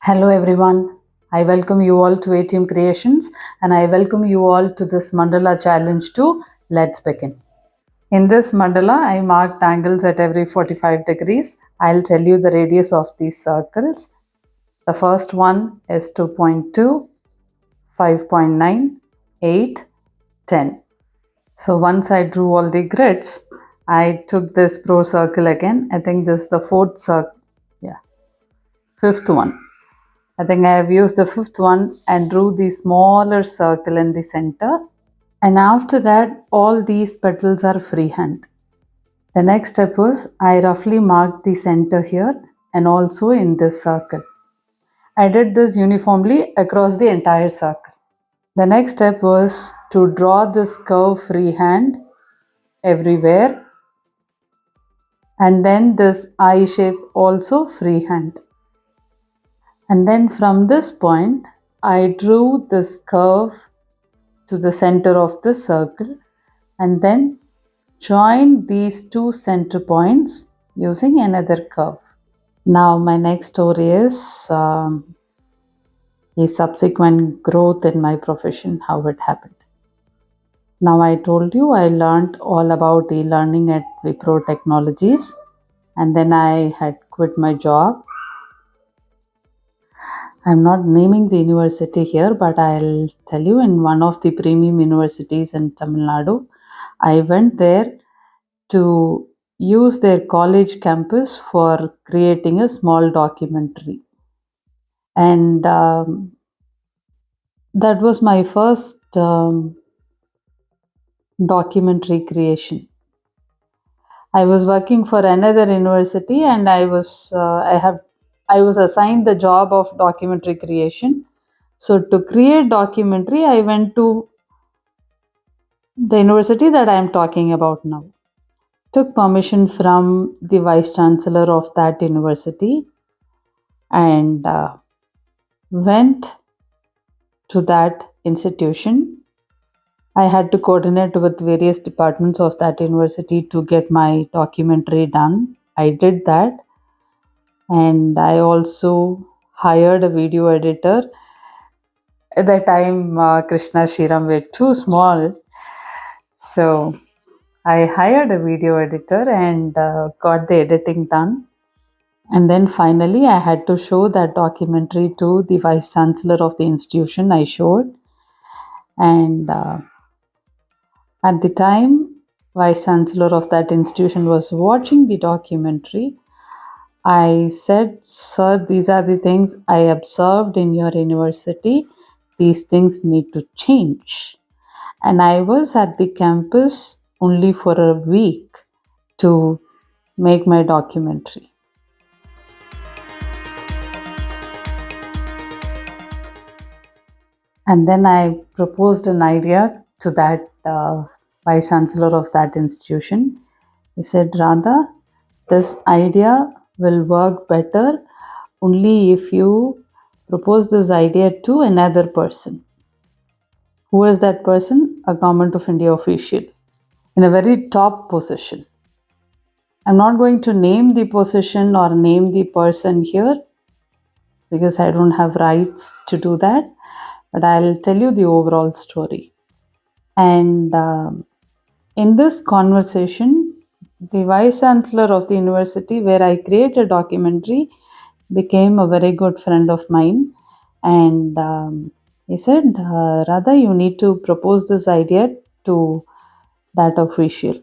Hello everyone. I welcome you all to ATM Creations and I welcome you all to this Mandala challenge too. Let's begin. In this mandala, I marked angles at every 45 degrees. I'll tell you the radius of these circles. The first one is 2.2, 5.9, 8, 10. So once I drew all the grids, I took this pro circle again. I think this is the fourth circle. Yeah, fifth one. I think I have used the fifth one and drew the smaller circle in the center. And after that, all these petals are freehand. The next step was I roughly marked the center here and also in this circle. I did this uniformly across the entire circle. The next step was to draw this curve freehand everywhere and then this eye shape also freehand. And then from this point, I drew this curve to the center of the circle and then join these two center points using another curve. Now my next story is the subsequent growth in my profession, how it happened. Now I told you I learned all about e-learning at Wipro Technologies and then I had quit my job. I'm not naming the university here, but I'll tell you in one of the premium universities in Tamil Nadu, I went there to use their college campus for creating a small documentary. And that was my first documentary creation. I was working for another university and I was assigned the job of documentary creation. So to create documentary, I went to the university that I am talking about now. Took permission from the vice chancellor of that university and went to that institution. I had to coordinate with various departments of that university to get my documentary done. I did that, and I also hired a video editor. At that time, Krishna Shiram were too small, so I hired a video editor and got the editing done. And then finally, I had to show that documentary to the vice chancellor of the institution. I showed, and at the time, vice chancellor of that institution was watching the documentary. I said, "Sir, these are the things I observed in your university. These things need to change." And I was at the campus only for a week to make my documentary. And then I proposed an idea to that vice chancellor of that institution. He said, Radha, this idea will work better only if you propose this idea to another person. Who is that person? A Government of India official in a very top position. I'm not going to name the position or name the person here because I don't have rights to do that, but I'll tell you the overall story. And in this conversation, the vice chancellor of the university where I created a documentary became a very good friend of mine. And he said, Radha, you need to propose this idea to that official.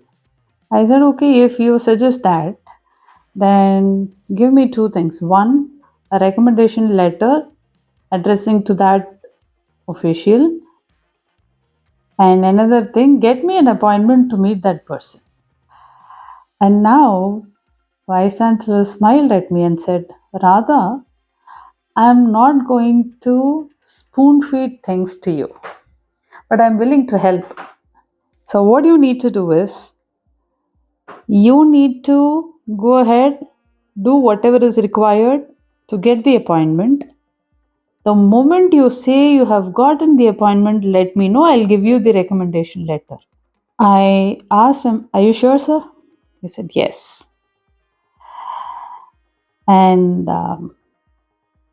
I said, okay, if you suggest that, then give me two things. One, a recommendation letter addressing to that official, and another thing, get me an appointment to meet that person. And now, Vice Chancellor smiled at me and said, Radha, I am not going to spoon feed things to you, but I'm willing to help. So, what you need to do is, you need to go ahead, do whatever is required to get the appointment. The moment you say you have gotten the appointment, let me know. I'll give you the recommendation letter. I asked him, are you sure, sir? He said, yes. And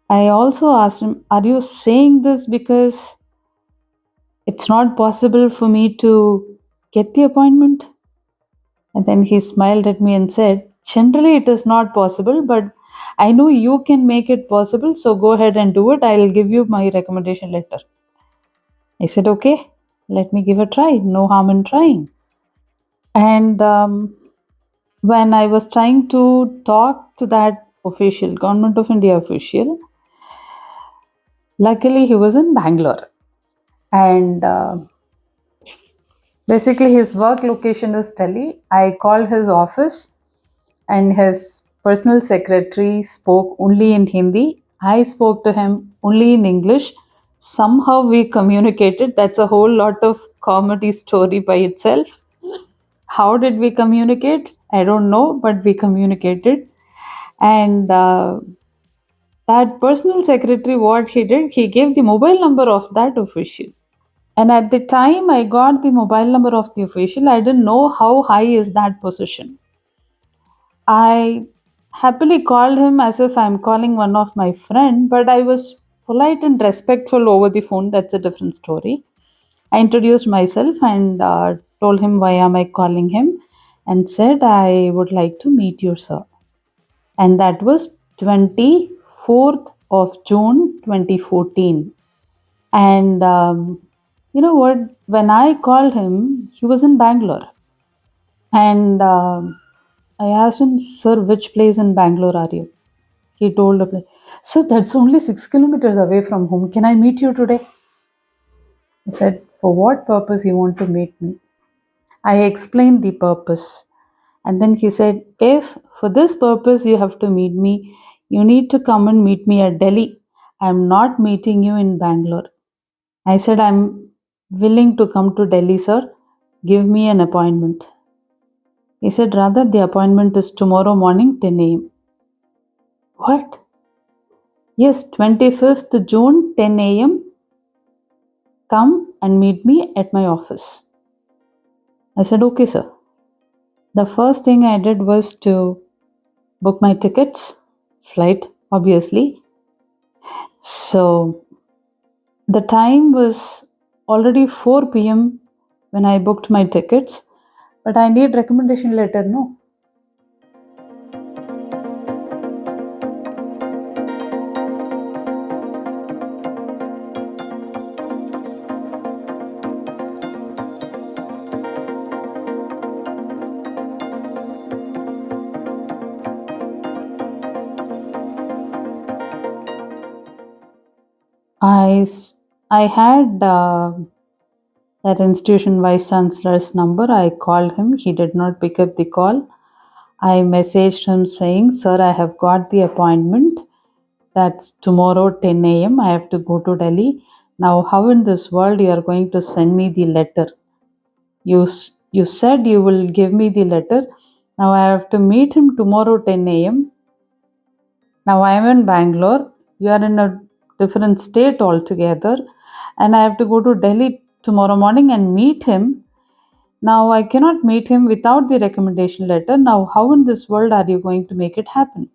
I also asked him, "Are you saying this because it's not possible for me to get the appointment?" And then he smiled at me and said, "Generally, it is not possible, but I know you can make it possible, so go ahead and do it. I'll give you my recommendation letter." I said, "Okay, let me give a try. No harm in trying." And when I was trying to talk to that official, Government of India official, luckily he was in Bangalore. And basically, his work location is Delhi. I called his office, and his personal secretary spoke only in Hindi. I spoke to him only in English. Somehow we communicated. That's a whole lot of comedy story by itself. How did we communicate? I don't know, but we communicated. And that personal secretary, what he did, he gave the mobile number of that official. And at the time I got the mobile number of the official, I didn't know how high is that position. I happily called him as if I'm calling one of my friend, but I was polite and respectful over the phone. That's a different story. I introduced myself and told him why am I calling him, and said I would like to meet you, sir. And that was 24th of June 2014. And you know what? When I called him, he was in Bangalore. And I asked him, "Sir, which place in Bangalore are you?" He told a place. "Sir, that's only 6 kilometers away from home. Can I meet you today?" I said, "For what purpose you want to meet me?" I explained the purpose. And then he said, "If for this purpose you have to meet me, you need to come and meet me at Delhi. I'm not meeting you in Bangalore." I said, "I'm willing to come to Delhi, sir. Give me an appointment." He said, "Rather, the appointment is tomorrow morning, 10 a.m. What? Yes, 25th June, 10 a.m. Come and meet me at my office." I said, "Okay, sir." The first thing I did was to book my tickets, flight, obviously. So the time was already 4 p.m. when I booked my tickets, but I need recommendation letter, no? I had that institution vice chancellor's number. I called him. He did not pick up the call. I messaged him saying, "Sir, I have got the appointment. That's tomorrow 10 a.m. I have to go to Delhi. Now, how in this world you are going to send me the letter? You said you will give me the letter. Now I have to meet him tomorrow 10 a.m. Now I am in Bangalore. You are in a different state altogether, and I have to go to Delhi tomorrow morning and meet him. Now I cannot meet him without the recommendation letter. Now, how in this world are you going to make it happen?"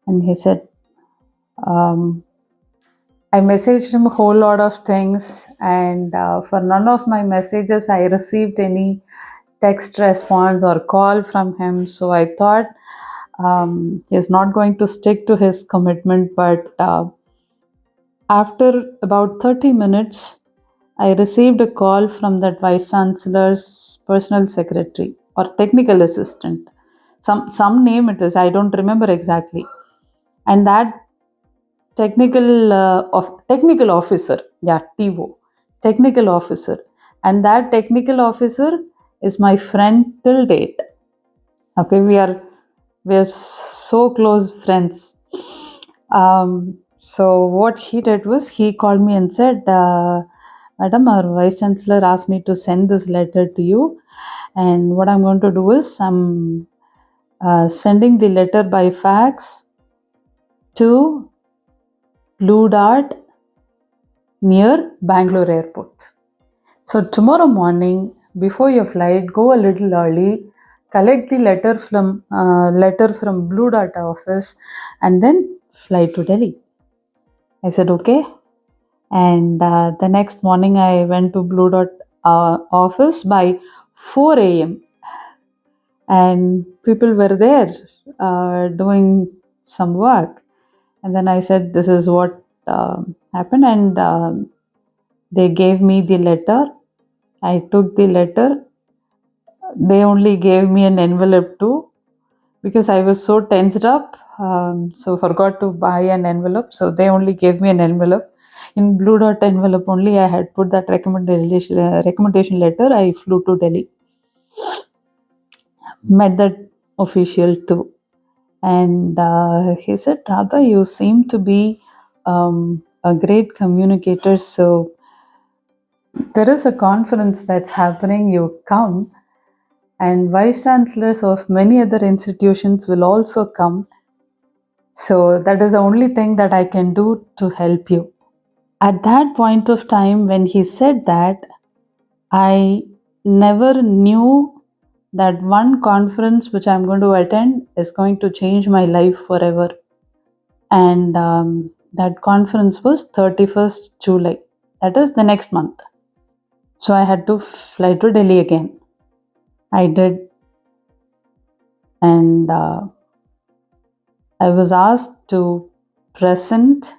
And he said, um, I messaged him a whole lot of things, and for none of my messages, I received any text response or call from him. So I thought he's not going to stick to his commitment. But after about 30 minutes, I received a call from that vice chancellor's personal secretary or technical assistant. Some name it is, I don't remember exactly. And that technical officer, yeah, TO, technical officer. And that technical officer is my friend till date. Okay, we are so close friends. So what he did was he called me and said, "Madam, our vice chancellor asked me to send this letter to you, and what I'm going to do is I'm sending the letter by fax to Blue Dart near Bangalore Airport. So tomorrow morning, before your flight, go a little early, collect the letter from Blue Dart office, and then fly to Delhi." I said, okay. And the next morning, I went to Blue Dot office by 4 a.m. and people were there doing some work. And then I said, this is what happened. And they gave me the letter. I took the letter. They only gave me an envelope too because I was so tensed up. So forgot to buy an envelope. So they only gave me an envelope. In Blue Dot envelope only, I had put that recommendation letter. I flew to Delhi, met that official too, and he said, "Radha, you seem to be a great communicator. So there is a conference that's happening. You come, and vice chancellors of many other institutions will also come. So that is the only thing that I can do to help you." At that point of time, when he said that, I never knew that one conference which I'm going to attend is going to change my life forever. And that conference was 31st July. That is the next month. So I had to fly to Delhi again. I did, and I was asked to present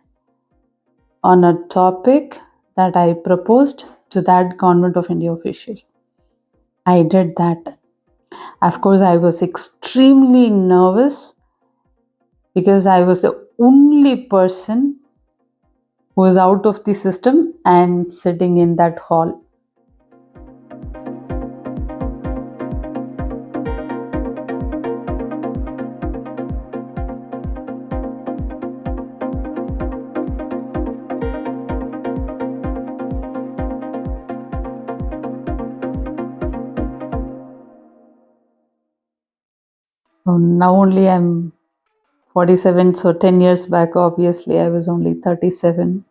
on a topic that I proposed to that Government of India official. I did that. Of course, I was extremely nervous because I was the only person who was out of the system and sitting in that hall. So now only I'm 47, so 10 years back, obviously, I was only 37.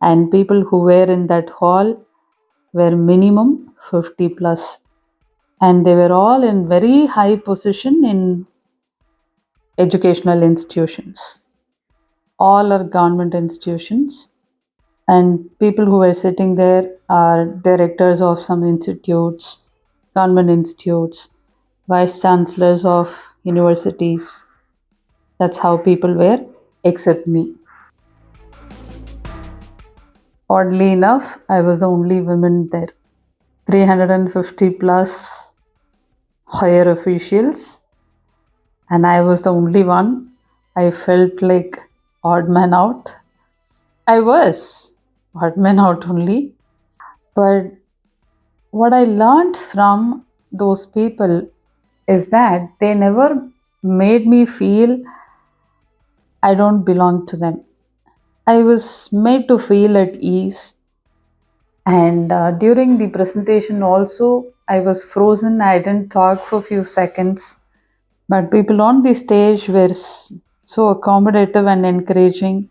And people who were in that hall were minimum 50 plus. And they were all in very high position in educational institutions. All are government institutions. And people who were sitting there are directors of some institutes, government institutes, vice chancellors of universities. That's how people were, except me. Oddly enough, I was the only woman there. 350 plus higher officials, and I was the only one. I felt like odd man out. I was odd man out only. But what I learned from those people is that they never made me feel I don't belong to them. I was made to feel at ease. And during the presentation, also, I was frozen. I didn't talk for a few seconds. But people on the stage were so accommodative and encouraging.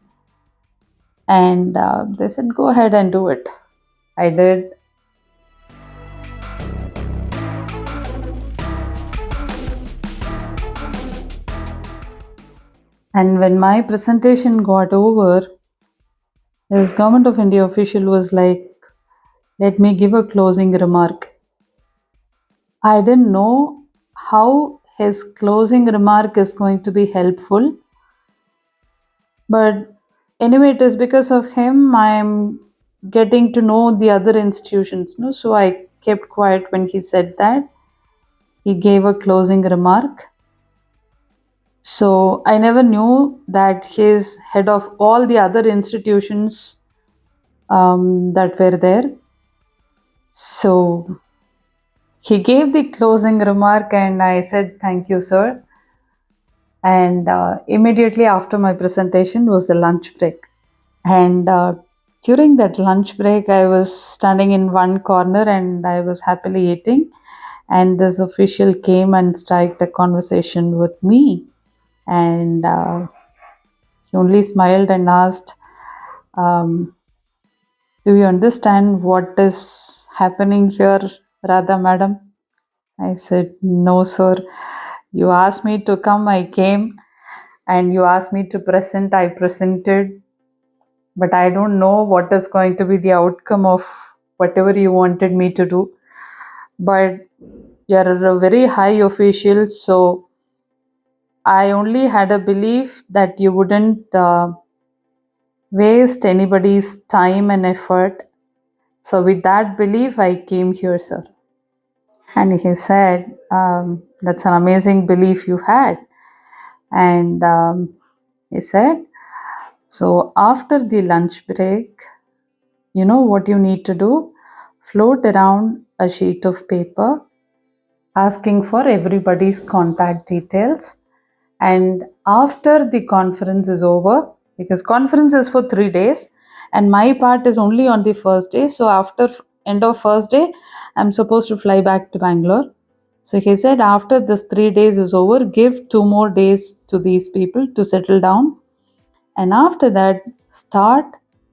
And they said, go ahead and do it. I did. And when my presentation got over, this Government of India official was like, let me give a closing remark. I didn't know how his closing remark is going to be helpful. But anyway, it is because of him I'm getting to know the other institutions. No? So I kept quiet when he said that. He gave a closing remark. So I never knew that he's head of all the other institutions that were there. So he gave the closing remark, and I said, thank you, sir. And immediately after my presentation was the lunch break. And during that lunch break, I was standing in one corner and I was happily eating. And this official came and striked a conversation with me. And he only smiled and asked, um, do you understand what is happening here, Radha madam? I said, no, sir. You asked me to come, I came. And you asked me to present, I presented. but I don't know what is going to be the outcome of whatever you wanted me to do. But you're a very high official, so I only had a belief that you wouldn't waste anybody's time and effort. So, with that belief, I came here, sir. And he said, that's an amazing belief you had. And he said, so after the lunch break, you know what you need to do? Float around a sheet of paper asking for everybody's contact details. And after the conference is over, because conference is for 3 days and my part is only on the first day, so after end of first day I'm supposed to fly back to Bangalore. So he said after this 3 days is over, give 2 more days to these people to settle down, and after that start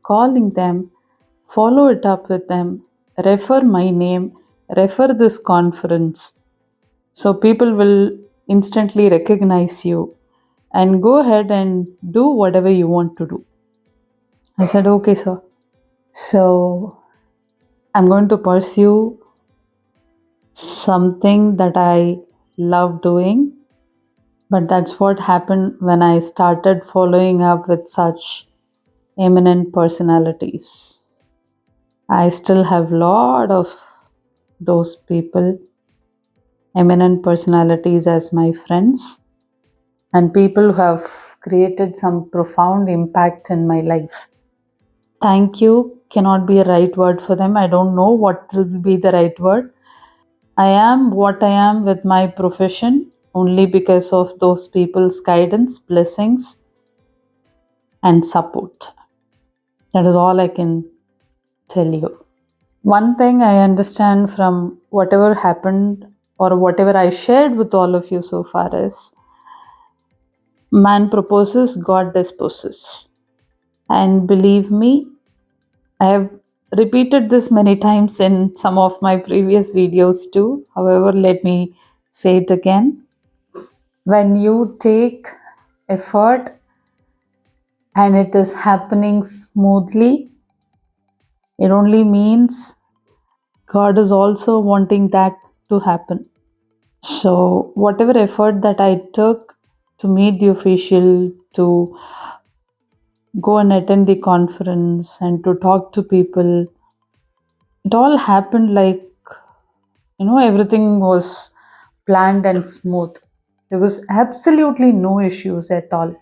calling them, follow it up with them, refer my name, refer this conference, so people will instantly recognize you, and go ahead and do whatever you want to do. I said, okay, sir. So I'm going to pursue something that I love doing. But that's what happened when I started following up with such eminent personalities. I still have a lot of those people, eminent personalities, as my friends, and people who have created some profound impact in my life. Thank you cannot be a right word for them. I don't know what will be the right word. I am what I am with my profession only because of those people's guidance, blessings, and support. That is all I can tell you. One thing I understand from whatever happened or whatever I shared with all of you so far is man proposes, God disposes. And believe me, I have repeated this many times in some of my previous videos too. However, let me say it again. When you take effort and it is happening smoothly, it only means God is also wanting that to happen. So, whatever effort that I took to meet the official, to go and attend the conference, and to talk to people, it all happened like, everything was planned and smooth. There was absolutely no issues at all.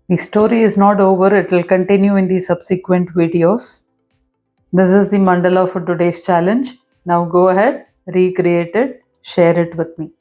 The story is not over, it will continue in the subsequent videos. This is the mandala for today's challenge. Now go ahead, recreate it, share it with me.